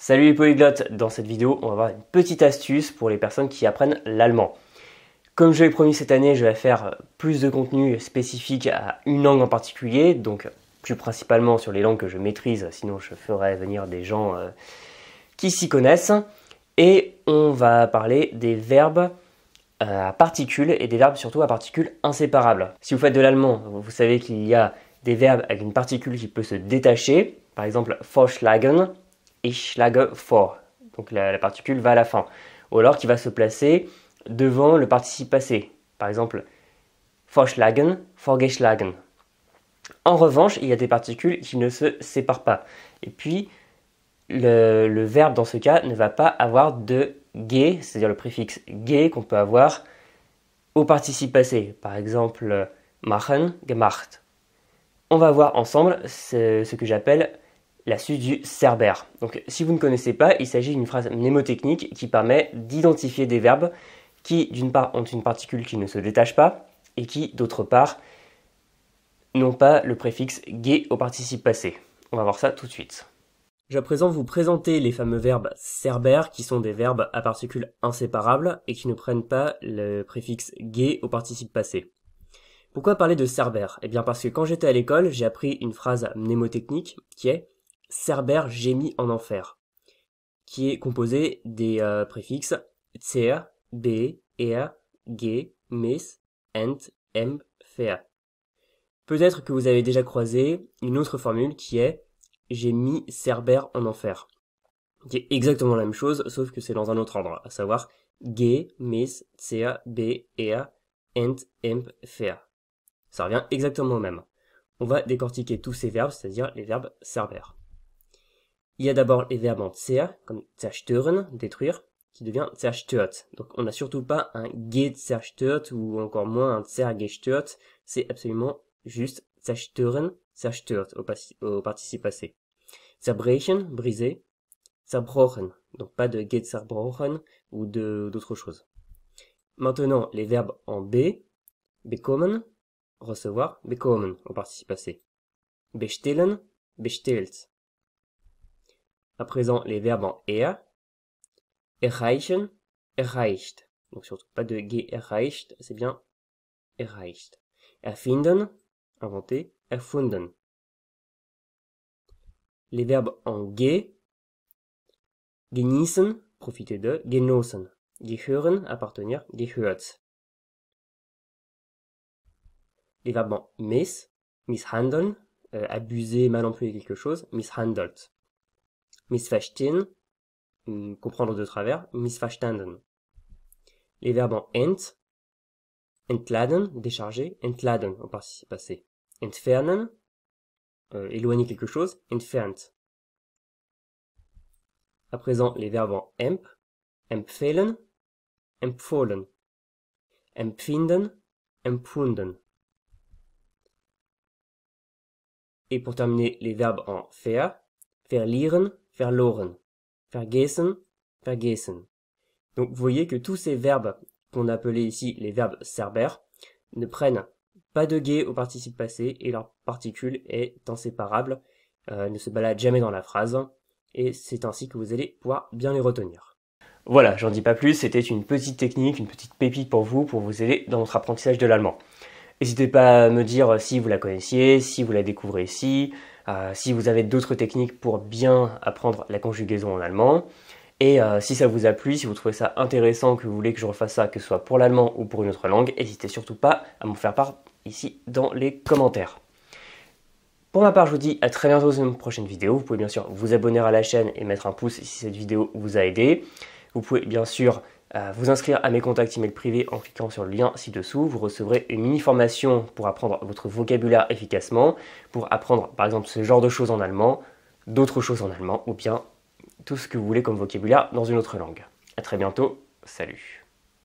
Salut les polyglottes, dans cette vidéo on va voir une petite astuce pour les personnes qui apprennent l'allemand. Comme je l'ai promis cette année, je vais faire plus de contenu spécifique à une langue en particulier, donc plus principalement sur les langues que je maîtrise, sinon je ferai venir des gens qui s'y connaissent. Et on va parler des verbes à particules et des verbes surtout à particules inséparables. Si vous faites de l'allemand, vous savez qu'il y a des verbes avec une particule qui peut se détacher, par exemple vorschlagen, ich schlage vor. Donc la particule va à la fin. Ou alors qui va se placer devant le participe passé. Par exemple, vorschlagen, vorgeschlagen. En revanche, il y a des particules qui ne se séparent pas. Et puis, le verbe dans ce cas ne va pas avoir de ge, c'est-à-dire le préfixe ge qu'on peut avoir au participe passé. Par exemple, machen, gemacht. On va voir ensemble ce que j'appelle l'astuce du Cerbère. Donc, si vous ne connaissez pas, il s'agit d'une phrase mnémotechnique qui permet d'identifier des verbes qui, d'une part, ont une particule qui ne se détache pas et qui, d'autre part, n'ont pas le préfixe ge au participe passé. On va voir ça tout de suite. Je vais à présent vous présenter les fameux verbes Cerbère qui sont des verbes à particules inséparables et qui ne prennent pas le préfixe ge au participe passé. Pourquoi parler de Cerbère? Eh bien parce que quand j'étais à l'école, j'ai appris une phrase mnémotechnique qui est Cerbère gémit en enfer, qui est composée des préfixes cer, b, er, ge, mis, ent, emp, fer. Peut-être que vous avez déjà croisé une autre formule qui est j'ai mis Cerbère en enfer, qui est exactement la même chose, sauf que c'est dans un autre ordre, à savoir ge, mis, cer, b, er, ent, emp, fer. Ça revient exactement au même. On va décortiquer tous ces verbes, c'est-à-dire les verbes Cerbère. Il y a d'abord les verbes en zer, comme zerstören, détruire, qui devient zerstört. Donc on n'a surtout pas un ge zerstört ou encore moins un zergestört, c'est absolument juste zerstören, zerstört au participe passé. Zerbrechen, briser, zerbrochen, donc pas de ge zerbrochen ou d'autres choses. Maintenant les verbes en b, bekommen, recevoir, bekommen au participe passé. Bestellen, bestellt. À présent, les verbes en er, erreichen, erreicht. Donc surtout pas de ge erreicht, c'est bien erreicht. Erfinden, inventer, erfunden. Les verbes en ge, genießen, profiter de, genossen. Gehören, appartenir, gehört. Les verbes en misshandeln, abuser, mal employer quelque chose, misshandelt. Missverstehen, comprendre de travers, missverstanden. Les verbes en entladen, décharger, entladen au participe passé. Entfernen, éloigner quelque chose, entfernt. À présent, les verbes en empfehlen, empfohlen. Empfinden, empfunden. Et pour terminer, les verbes en verlieren, verloren. Vergessen, vergessen. Donc vous voyez que tous ces verbes qu'on a appelés ici les verbes Cerbère ne prennent pas de ge au participe passé et leur particule est inséparable, ne se balade jamais dans la phrase et c'est ainsi que vous allez pouvoir bien les retenir. Voilà, j'en dis pas plus, c'était une petite technique, une petite pépite pour vous aider dans votre apprentissage de l'allemand. N'hésitez pas à me dire si vous la connaissiez, si vous la découvrez ici, si vous avez d'autres techniques pour bien apprendre la conjugaison en allemand. Et si ça vous a plu, si vous trouvez ça intéressant, que vous voulez que je refasse ça, que ce soit pour l'allemand ou pour une autre langue, n'hésitez surtout pas à m'en faire part ici dans les commentaires. Pour ma part, je vous dis à très bientôt dans une prochaine vidéo. Vous pouvez bien sûr vous abonner à la chaîne et mettre un pouce si cette vidéo vous a aidé. Vous pouvez bien sûr vous inscrire à mes contacts email privés en cliquant sur le lien ci-dessous. Vous recevrez une mini-formation pour apprendre votre vocabulaire efficacement, pour apprendre par exemple ce genre de choses en allemand, d'autres choses en allemand, ou bien tout ce que vous voulez comme vocabulaire dans une autre langue. À très bientôt, salut.